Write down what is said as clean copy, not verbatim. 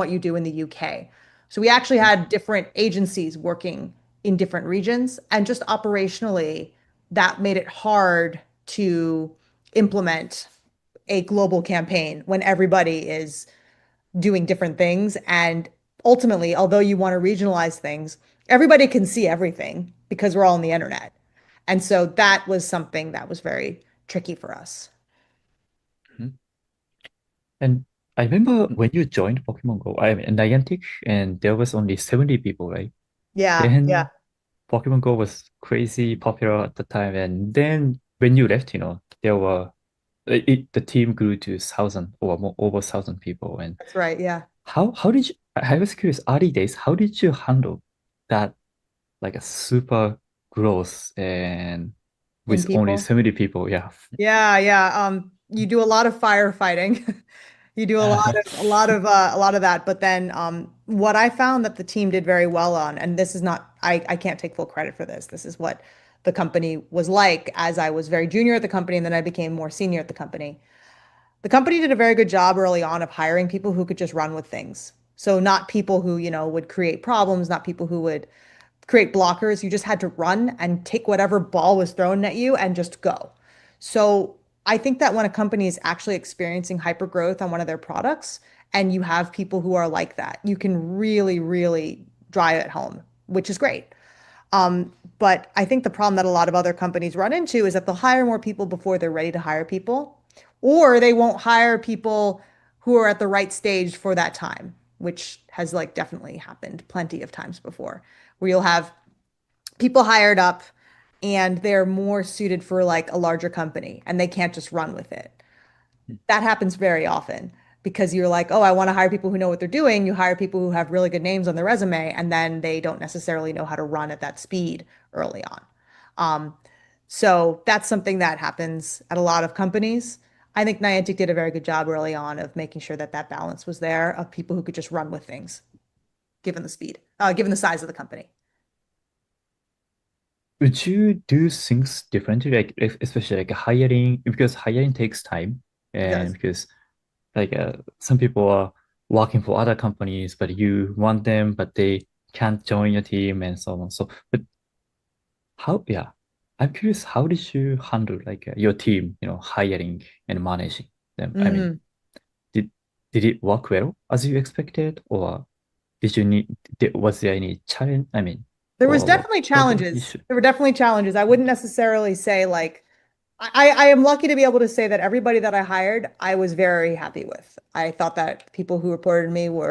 what you do in the UK. So we actually had different agencies working in different regions, and just operationally, that made it hard to implement a global campaign when everybody is doing different things. And ultimately, although you want to regionalize things, everybody can see everything because we're all on the internet. And so that was something that was very tricky for us. Mhm. And I remember when you joined Pokemon Go, I mean, Niantic, and there was only 70 people, right? Yeah, yeah, Then Pokemon Go was crazy popular at the time, and then when you left, there were the team grew to thousand or more, over thousand people. And that's right. Yeah. how did you? I was curious, early days, how did you handle that like a super growth and In with only people. 70 people? Yeah. Yeah, yeah. You do a lot of firefighting. You do a lot of that. But then what I found that the team did very well on, and this is not, I can't take full credit for this. This is what the company was like as I was very junior at the company, and then I became more senior at the company. The company did a very good job early on of hiring people who could just run with things. So not people who, would create problems, not people who would create blockers. You just had to run and take whatever ball was thrown at you and just go. So I think that when a company is actually experiencing hyper growth on one of their products and you have people who are like that, you can really, really drive it home, which is great. But I think the problem that a lot of other companies run into is that they'll hire more people before they're ready to hire people, or they won't hire people who are at the right stage for that time, which has like definitely happened plenty of times before, where you'll have people hired up and they're more suited for like a larger company and they can't just run with it. That happens very often because you're like, oh, I want to hire people who know what they're doing. You hire people who have really good names on their resume, and then they don't necessarily know how to run at that speed early on. Um, so that's something that happens at a lot of companies. I think Niantic did a very good job early on of making sure that that balance was there of people who could just run with things, given the speed, given the size of the company. Would you do things differently, like especially like hiring, because hiring takes time, It and does. because like some people are working for other companies, but you want them, but they can't join your team and so on. So, but how, yeah, I'm curious, how did you handle like your team, hiring and managing them? I mean, Mhm. did did it work well as you expected, or did you need, was there any challenge? I mean, There was or definitely problem challenges. issue? There were definitely challenges. I wouldn't necessarily say like I am lucky to be able to say that everybody that I hired, I was very happy with. I thought that people who reported to me were